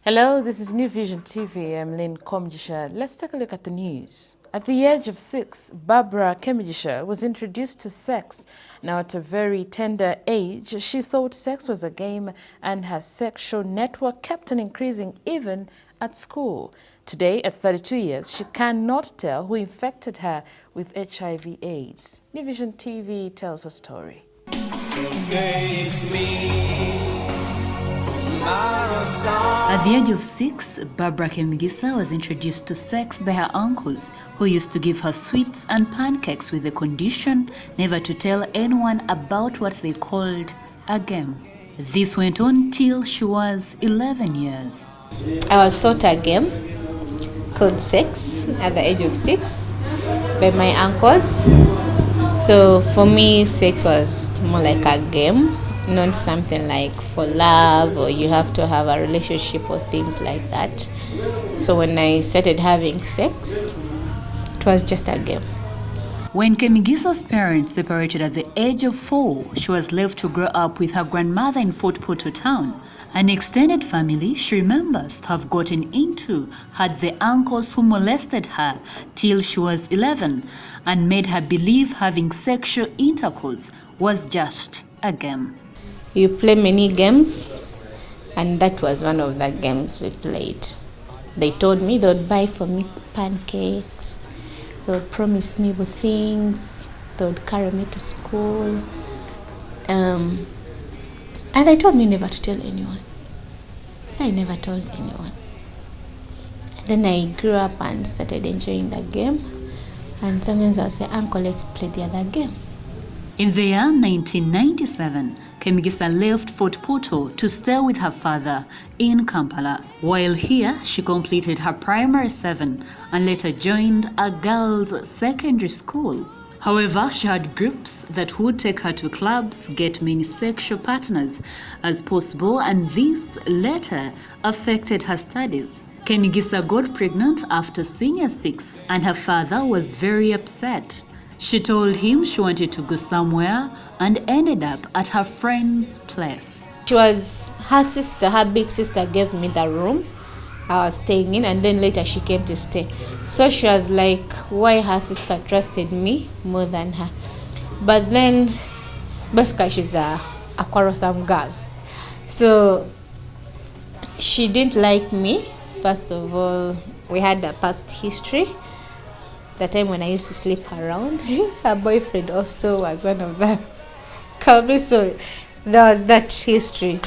Hello, this is New Vision TV. I'm Lynn Kemigisa. Let's take a look at the news. At the age of 6, Barbara Kemigisa was introduced to sex. Now at a very tender age, she thought sex was a game and her sexual network kept on increasing even at school. Today, at 32 years, she cannot tell who infected her with HIV/AIDS. New Vision TV tells her story. At the age of 6, Barbara Kemigisa was introduced to sex by her uncles, who used to give her sweets and pancakes with the condition never to tell anyone about what they called a game. This went on till she was 11 years. I was taught a game called sex at the age of 6 by my uncles. So for me, sex was more like a game, not something like for love or you have to have a relationship or things like that. So when I started having sex, it was just a game. When Kemigisa's parents separated at the age of 4, she was left to grow up with her grandmother in Fort Portal town. An extended family she remembers to have gotten into had the uncles who molested her till she was 11 and made her believe having sexual intercourse was just a game. You play many games, and that was one of the games we played. They told me they would buy for me pancakes, they would promise me with things, they would carry me to school, and they told me never to tell anyone. So I never told anyone. Then I grew up and started enjoying the game, and sometimes I'll say, "Uncle, let's play the other game." In the year 1997, Kemigisa left Fort Portal to stay with her father in Kampala. While here, she completed her primary 7 and later joined a girls' secondary school. However, she had groups that would take her to clubs, get many sexual partners as possible, and this later affected her studies. Kemigisa got pregnant after senior 6 and her father was very upset. She told him she wanted to go somewhere and ended up at her friend's place. She was her sister, her big sister gave me the room I was staying in, and then later she came to stay. So she was like, why her sister trusted me more than her. But then, basically she's a quarrelsome girl. So she didn't like me. First of all, we had a past history. The time when I used to sleep around, her boyfriend also was one of the culprits, so there was that history.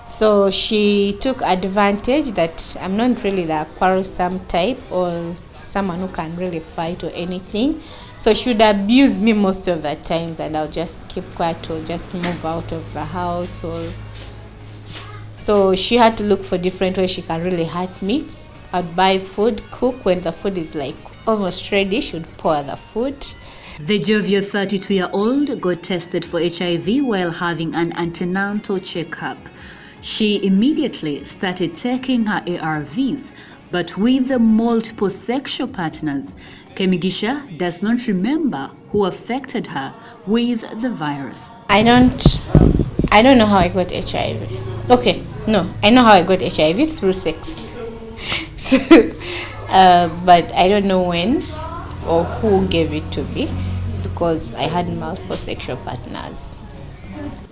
So she took advantage that I'm not really the quarrelsome type or someone who can really fight or anything. So she would abuse me most of the times, and I'll just keep quiet or just move out of the house. So she had to look for different ways she can really hurt me. I'd buy food, cook. When the food is like almost ready, she would pour the food. The jovial 32-year-old got tested for HIV while having an antenatal checkup. She immediately started taking her ARVs, but with the multiple sexual partners, Kemigisa does not remember who affected her with the virus. I don't know how I got HIV. Okay, no, I know how I got HIV through sex. So, but I don't know when or who gave it to me because I had multiple sexual partners.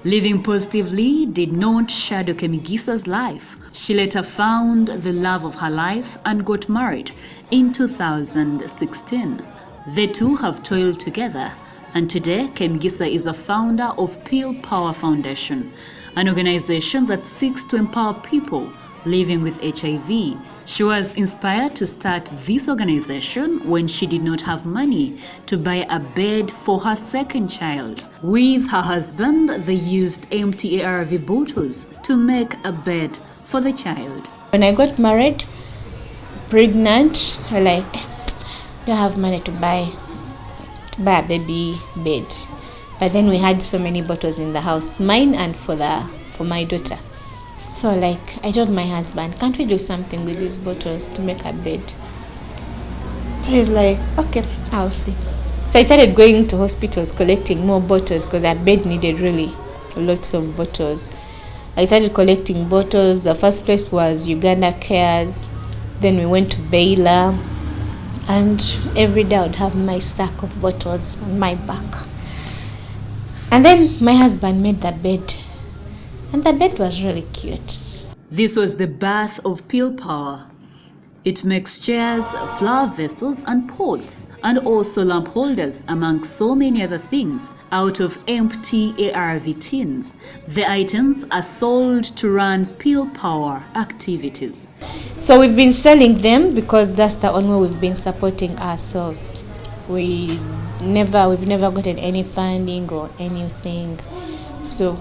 Living positively did not shadow Kemigisa's life. She later found the love of her life and got married in 2016. The two have toiled together, and today Kemigisa is a founder of Pill Power Foundation, an organization that seeks to empower people living with HIV. She was inspired to start this organization when she did not have money to buy a bed for her second child. With her husband, they used empty ARV bottles to make a bed for the child. When I got married, pregnant, I don't have money to buy a baby bed. But then we had so many bottles in the house, mine and for my daughter. So I told my husband, can't we do something with these bottles to make a bed? So he's like, okay, I'll see. So I started going to hospitals collecting more bottles because our bed needed really lots of bottles. I started collecting bottles. The first place was Uganda Cares. Then we went to Baylor. And every day I would have my sack of bottles on my back. And then my husband made the bed. And the bed was really cute. This was the birth of Pill Power. It makes chairs, flower vessels and pots, and also lamp holders, among so many other things, out of empty ARV tins. The items are sold to run Pill Power activities. So we've been selling them because that's the only way we've been supporting ourselves. We've never gotten any funding or anything. So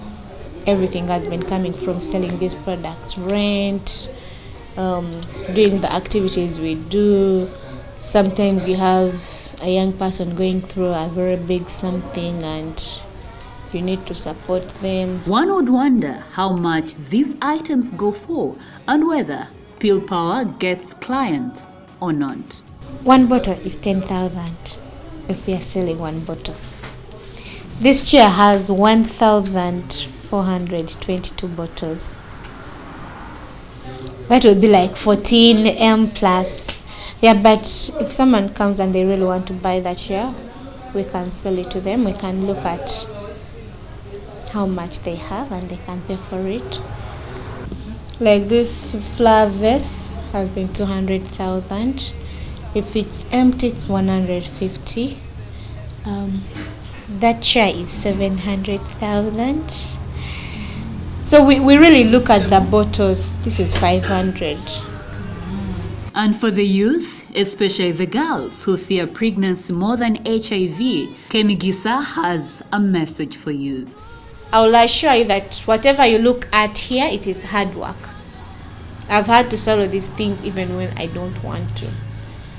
everything has been coming from selling these products, rent, doing the activities we do. Sometimes you have a young person going through a very big something and you need to support them. One would wonder how much these items go for and whether Pill Power gets clients or not. One bottle is 10,000 if we are selling one bottle. This chair has 1,422 bottles. That would be like 14 M plus. Yeah, but if someone comes and they really want to buy that chair, we can sell it to them. We can look at how much they have and they can pay for it. Like this flower vase has been 200,000. If it's empty, it's 150. That chair is 700,000. So we really look at the bottles. This is 500. And for the youth, especially the girls who fear pregnancy more than HIV, Kemigisa has a message for you. I will assure you that whatever you look at here, it is hard work. I've had to swallow these things even when I don't want to.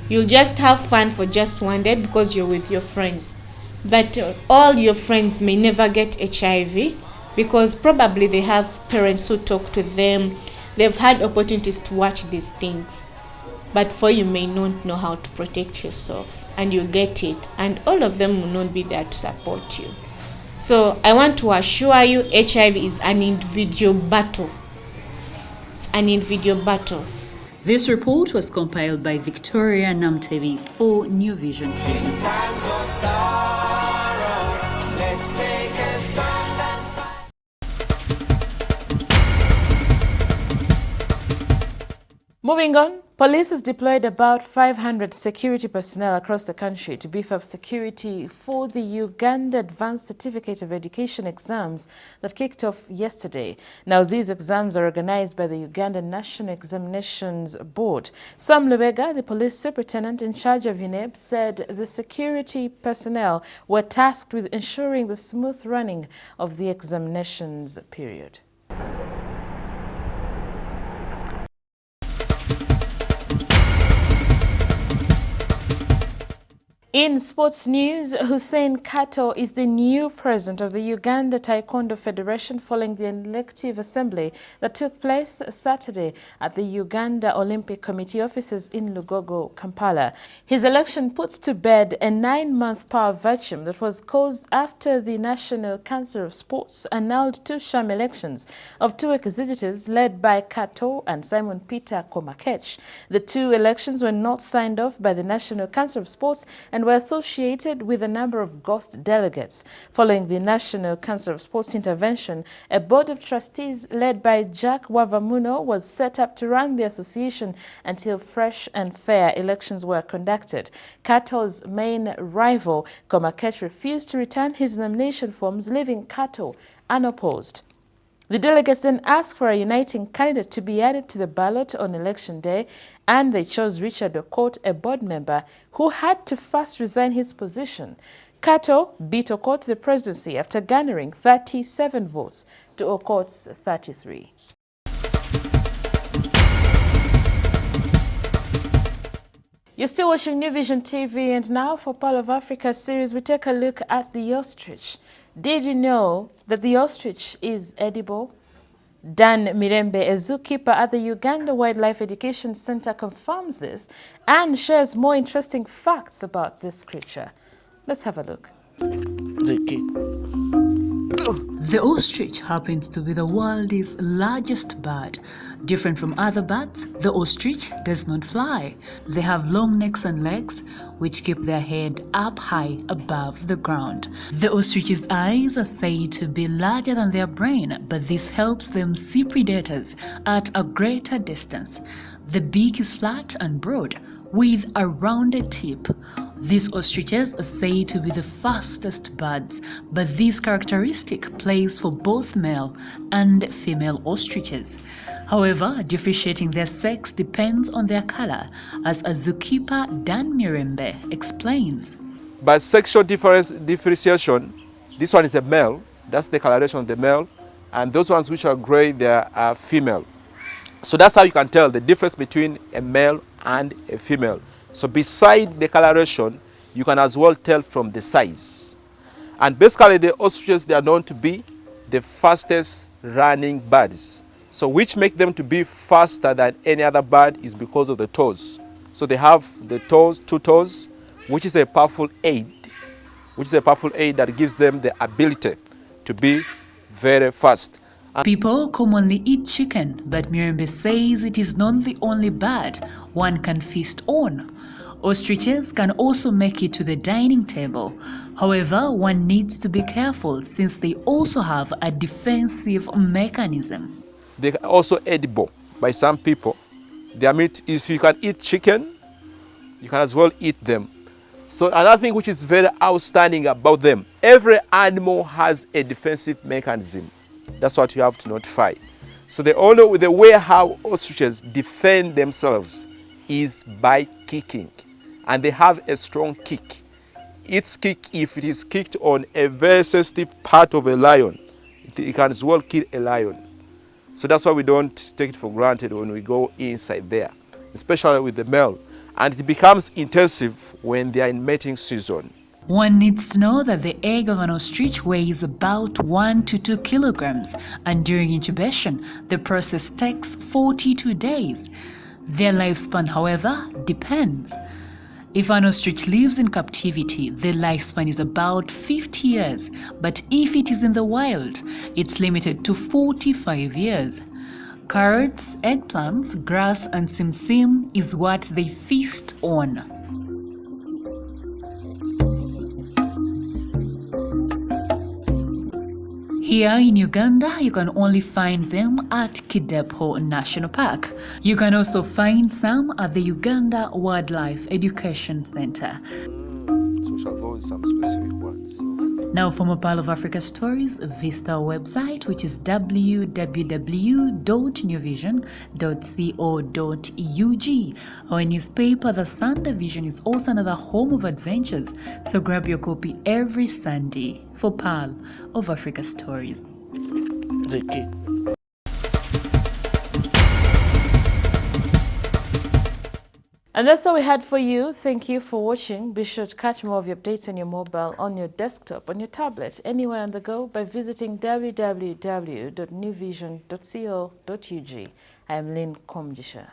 You'll just have fun for just one day because you're with your friends. But all your friends may never get HIV because probably they have parents who talk to them. They've had opportunities to watch these things. But for you may not know how to protect yourself and you get it. And all of them will not be there to support you. So I want to assure you, HIV is an individual battle. It's an individual battle. This report was compiled by Victoria Namtevi for New Vision TV. Moving on, police has deployed about 500 security personnel across the country to beef up security for the Uganda Advanced Certificate of Education exams that kicked off yesterday. Now, these exams are organized by the Uganda National Examinations Board. Sam Lubega, the police superintendent in charge of UNEB, said the security personnel were tasked with ensuring the smooth running of the examinations period. In sports news, Hussein KATO is the new president of the Uganda Taekwondo Federation following the elective assembly that took place Saturday at the Uganda Olympic Committee offices in Lugogo, Kampala. His election puts to bed a 9-month power vacuum that was caused after the National Council of Sports annulled 2 sham elections of 2 executives led by KATO and Simon Peter Komakech. The 2 elections were not signed off by the National Council of Sports and were associated with a number of ghost delegates. Following the National Council of Sports intervention, a board of trustees led by Jack Wavamuno was set up to run the association until fresh and fair elections were conducted. KATO's main rival, Komakech, refused to return his nomination forms, leaving KATO unopposed. The delegates then asked for a uniting candidate to be added to the ballot on election day, and they chose Richard Okot, a board member, who had to first resign his position. KATO beat Okot to the presidency after garnering 37 votes to Okot's 33. You're still watching New Vision TV, and now for Pearl of Africa series, we take a look at the ostrich. Did you know that the ostrich is edible? Dan Mirembe, a zookeeper at the Uganda Wildlife Education Center, confirms this and shares more interesting facts about this creature. Let's have a look. The ostrich happens to be the world's largest bird. Different from other birds, the ostrich does not fly. They have long necks and legs, which keep their head up high above the ground. The ostrich's eyes are said to be larger than their brain, but this helps them see predators at a greater distance. The beak is flat and broad, with a rounded tip. These ostriches are said to be the fastest birds, but this characteristic plays for both male and female ostriches. However, differentiating their sex depends on their color, as a zookeeper Dan Mirembe explains. By sexual differentiation, this one is a male, that's the coloration of the male, and those ones which are gray, they are female. So that's how you can tell the difference between a male and a female. So beside the coloration, you can as well tell from the size. And basically the ostriches, they are known to be the fastest running birds. So which make them to be faster than any other bird is because of the toes. So they have the toes, 2 toes, which is a powerful aid, that gives them the ability to be very fast. People commonly eat chicken, but Mirembe says it is not the only bird one can feast on. Ostriches can also make it to the dining table. However, one needs to be careful since they also have a defensive mechanism. They are also edible by some people. Their meat, if you can eat chicken, you can as well eat them. So another thing which is very outstanding about them, every animal has a defensive mechanism. That's what you have to notify. So the way how ostriches defend themselves is by kicking. And they have a strong kick. Its kick, if it is kicked on a very sensitive part of a lion, it can as well kill a lion. So that's why we don't take it for granted when we go inside there, especially with the male. And it becomes intensive when they are in mating season. One needs to know that the egg of an ostrich weighs about 1 to 2 kilograms, and during incubation, the process takes 42 days. Their lifespan, however, depends. If an ostrich lives in captivity, the lifespan is about 50 years, but if it is in the wild, it's limited to 45 years. Carrots, eggplants, grass, and simsim is what they feast on. Here in Uganda, you can only find them at Kidepo National Park. You can also find some at the Uganda Wildlife Education Center. So we shall go with some specific ones. Now, for more Pearl of Africa stories, visit our website, which is www.newvision.co.ug. Our newspaper, The Sunday Vision, is also another home of adventures, so grab your copy every Sunday for Pearl of Africa stories. And that's all we had for you. Thank you for watching. Be sure to catch more of your updates on your mobile, on your desktop, on your tablet, anywhere on the go by visiting www.newvision.co.ug. I am Lynn Kemigisa.